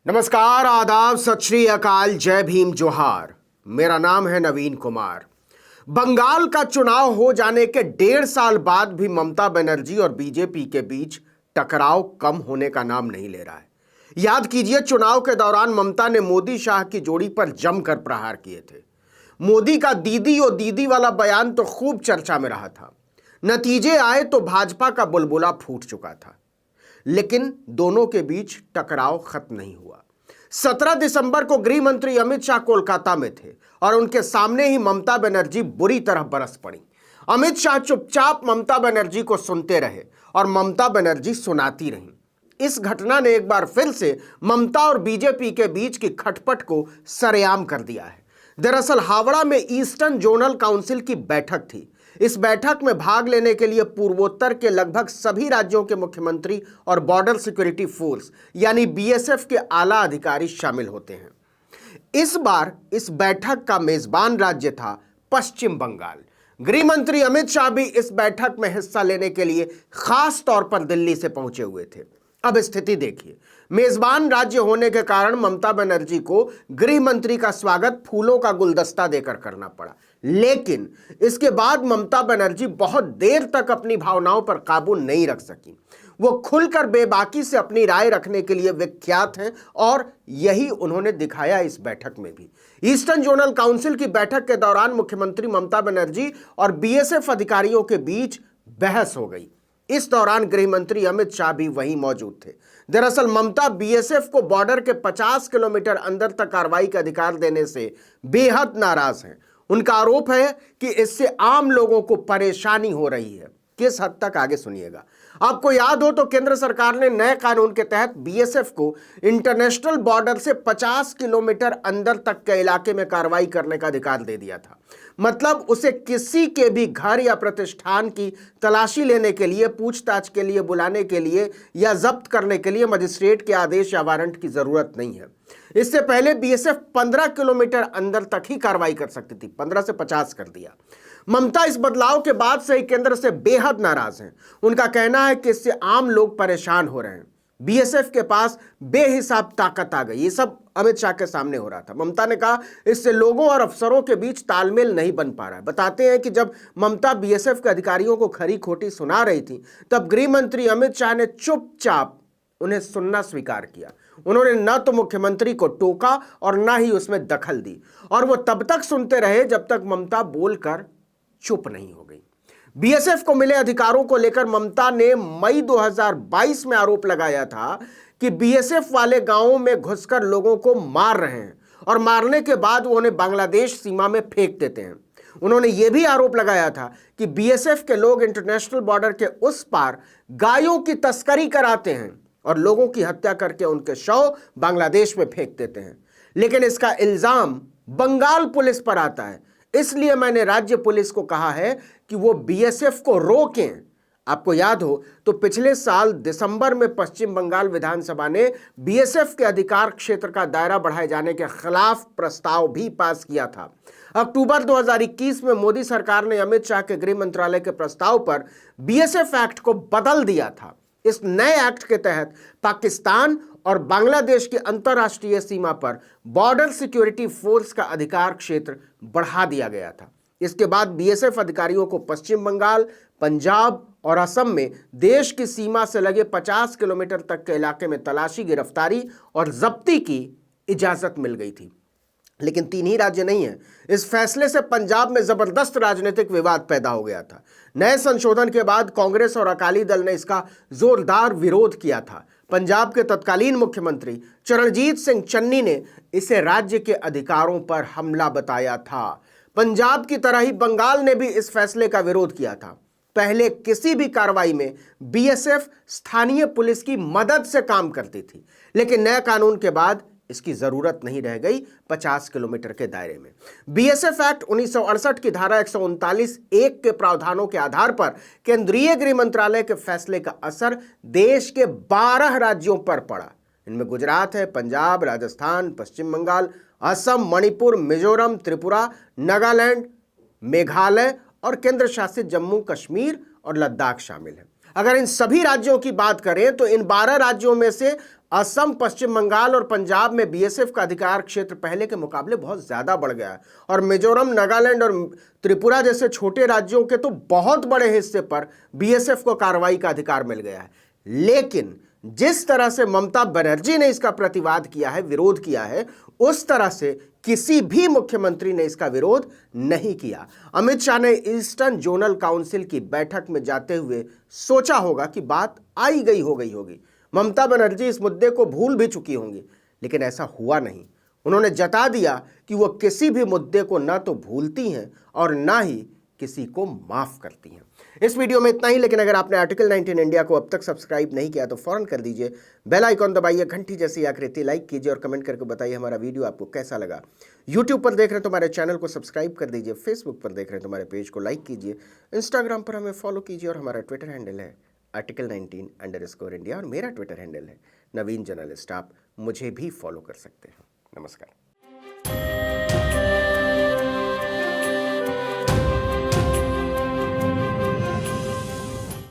नमस्कार, आदाब, सत श्री अकाल, जय भीम, जोहार। मेरा नाम है नवीन कुमार। बंगाल का चुनाव हो जाने के 1.5 साल बाद भी ममता बनर्जी और बीजेपी के बीच टकराव कम होने का नाम नहीं ले रहा है। याद कीजिए, चुनाव के दौरान ममता ने मोदी शाह की जोड़ी पर जमकर प्रहार किए थे। मोदी का दीदी और दीदी वाला बयान तो खूब चर्चा में रहा था। नतीजे आए तो भाजपा का बुलबुला फूट चुका था, लेकिन दोनों के बीच टकराव खत्म नहीं हुआ। 17 दिसंबर को गृह मंत्री अमित शाह कोलकाता में थे और उनके सामने ही ममता बनर्जी बुरी तरह बरस पड़ी। अमित शाह चुपचाप ममता बनर्जी को सुनते रहे और ममता बनर्जी सुनाती रहीं। इस घटना ने एक बार फिर से ममता और बीजेपी के बीच की खटपट को सरेआम कर दिया है। दरअसल हावड़ा में ईस्टर्न जोनल काउंसिल की बैठक थी। इस बैठक में भाग लेने के लिए पूर्वोत्तर के लगभग सभी राज्यों के मुख्यमंत्री और बॉर्डर सिक्योरिटी फोर्स यानी बीएसएफ के आला अधिकारी शामिल होते हैं। इस बार इस बैठक का मेजबान राज्य था पश्चिम बंगाल। गृह मंत्री अमित शाह भी इस बैठक में हिस्सा लेने के लिए खास तौर पर दिल्ली से पहुंचे हुए थे। अब स्थिति देखिए, मेजबान राज्य होने के कारण ममता बनर्जी को गृह मंत्री का स्वागत फूलों का गुलदस्ता देकर करना पड़ा। लेकिन इसके बाद ममता बनर्जी बहुत देर तक अपनी भावनाओं पर काबू नहीं रख सकी। वो खुलकर बेबाकी से अपनी राय रखने के लिए विख्यात हैं और यही उन्होंने दिखाया इस बैठक में भी। ईस्टर्न जोनल काउंसिल की बैठक के दौरान मुख्यमंत्री ममता बनर्जी और बीएसएफ अधिकारियों के बीच बहस हो गई। इस दौरान गृह मंत्री अमित शाह भी वहीं मौजूद थे। दरअसल ममता बीएसएफ को बॉर्डर के 50 किलोमीटर अंदर तक कार्रवाई का अधिकार देने से बेहद नाराज हैं। उनका आरोप है कि इससे आम लोगों को परेशानी हो रही है। किस हद तक, आगे सुनिएगा। आपको याद हो तो केंद्र सरकार ने नए कानून के तहत बीएसएफ को इंटरनेशनल बॉर्डर से 50 किलोमीटर अंदर तक के इलाके में कार्रवाई करने का अधिकार दे दिया था। मतलब उसे किसी के भी घर या प्रतिष्ठान की तलाशी लेने के लिए, पूछताछ के लिए बुलाने के लिए या जब्त करने के लिए मजिस्ट्रेट के आदेश या वारंट की जरूरत नहीं है। इससे पहले बीएसएफ 15 किलोमीटर अंदर तक ही कार्रवाई कर सकती थी, 15 से 50 कर दिया। ममता इस बदलाव के बाद से ही केंद्र से बेहद नाराज हैं। उनका कहना है कि इससे आम लोग परेशान हो रहे हैं। बीएसएफ के पास बेहिसाब ताकत आ गई। ये सब अमित शाह के सामने हो रहा था। ममता ने कहा इससे लोगों और अफसरों के बीच तालमेल नहीं बन पा रहा है। बताते हैं कि जब ममता बीएसएफ के अधिकारियों को खरी खोटी सुना रही थी, तब गृह मंत्री अमित शाह ने चुपचाप उन्हें सुनना स्वीकार किया। उन्होंने न तो मुख्यमंत्री को टोका और न ही उसमें दखल दी, और वो तब तक सुनते रहे जब तक ममता बोलकर चुप नहीं हो गई। बीएसएफ को मिले अधिकारों को लेकर ममता ने मई 2022 में आरोप लगाया था कि बीएसएफ वाले गांवों में घुसकर लोगों को मार रहे हैं और मारने के बाद वो उन्हें बांग्लादेश सीमा में फेंक देते हैं। उन्होंने यह भी आरोप लगाया था कि बीएसएफ के लोग इंटरनेशनल बॉर्डर के उस पार गायों की तस्करी कराते हैं और लोगों की हत्या करके उनके शव बांग्लादेश में फेंक देते हैं। लेकिन इसका इल्जाम बंगाल पुलिस पर आता है। इसलिए मैंने राज्य पुलिस को कहा है कि वो बीएसएफ को रोकें। आपको याद हो तो पिछले साल दिसंबर में पश्चिम बंगाल विधानसभा ने बीएसएफ के अधिकार क्षेत्र का दायरा बढ़ाए जाने के खिलाफ प्रस्ताव भी पास किया था। अक्टूबर 2021 में मोदी सरकार ने अमित शाह के गृह मंत्रालय के प्रस्ताव पर बीएसएफ एक्ट को बदल दिया था। इस नए एक्ट के तहत पाकिस्तान और बांग्लादेश की अंतर्राष्ट्रीय सीमा पर बॉर्डर सिक्योरिटी फोर्स का अधिकार क्षेत्र बढ़ा दिया गया था। इसके बाद बीएसएफ अधिकारियों को पश्चिम बंगाल, पंजाब और असम में देश की सीमा से लगे 50 किलोमीटर तक के इलाके में तलाशी, गिरफ्तारी और जब्ती की इजाजत मिल गई थी। लेकिन 3 ही राज्य नहीं है। इस फैसले से पंजाब में जबरदस्त राजनीतिक विवाद पैदा हो गया था। नए संशोधन के बाद कांग्रेस और अकाली दल ने इसका जोरदार विरोध किया था। पंजाब के तत्कालीन मुख्यमंत्री चरणजीत सिंह चन्नी ने इसे राज्य के अधिकारों पर हमला बताया था। पंजाब की तरह ही बंगाल ने भी इस फैसले का विरोध किया था। पहले किसी भी कार्रवाई में बीएसएफ स्थानीय पुलिस की मदद से काम करती थी, लेकिन नए कानून के बाद इसकी जरूरत नहीं रह गई। 50 किलोमीटर के दायरे में बीएसएफ एक्ट 1968 की धारा 139(1) के प्रावधानों के आधार पर केंद्रीय गृह मंत्रालय के फैसले का असर देश के 12 राज्यों पर पड़ा। इनमें गुजरात है, पंजाब, राजस्थान, पश्चिम बंगाल, असम, मणिपुर, मिजोरम, त्रिपुरा, नागालैंड, मेघालय और केंद्र शासित जम्मू कश्मीर और लद्दाख शामिल है। अगर इन सभी राज्यों की बात करें तो इन 12 राज्यों में से असम, पश्चिम बंगाल और पंजाब में बीएसएफ का अधिकार क्षेत्र पहले के मुकाबले बहुत ज्यादा बढ़ गया है और मिजोरम, नागालैंड और त्रिपुरा जैसे छोटे राज्यों के तो बहुत बड़े हिस्से पर बीएसएफ को कार्रवाई का अधिकार मिल गया है। लेकिन जिस तरह से ममता बनर्जी ने इसका प्रतिवाद किया है, विरोध किया है, उस तरह से किसी भी मुख्यमंत्री ने इसका विरोध नहीं किया। अमित शाह ने ईस्टर्न जोनल काउंसिल की बैठक में जाते हुए सोचा होगा कि बात आई गई हो गई होगी, ममता बनर्जी इस मुद्दे को भूल भी चुकी होंगी, लेकिन ऐसा हुआ नहीं। उन्होंने जता दिया कि वो किसी भी मुद्दे को ना तो भूलती हैं और ना ही किसी को माफ करती हैं। इस वीडियो में इतना ही, लेकिन अगर आपने आर्टिकल 19 इंडिया को अब तक सब्सक्राइब नहीं किया तो फौरन कर दीजिए, बेल आइकॉन दबाइए, घंटी जैसी आकृति लाइक कीजिए और कमेंट करके बताइए हमारा वीडियो आपको कैसा लगा। यूट्यूब पर देख रहे हैं तो हमारे चैनल को सब्सक्राइब कर दीजिए, फेसबुक पर देख रहे हैं तो हमारे पेज को लाइक कीजिए, इंस्टाग्राम पर हमें फॉलो कीजिए और हमारा ट्विटर हैंडल है article19_India और मेरा ट्विटर हैंडल है नवीन जर्नलिस्ट। आप मुझे भी फॉलो कर सकते हैं। नमस्कार।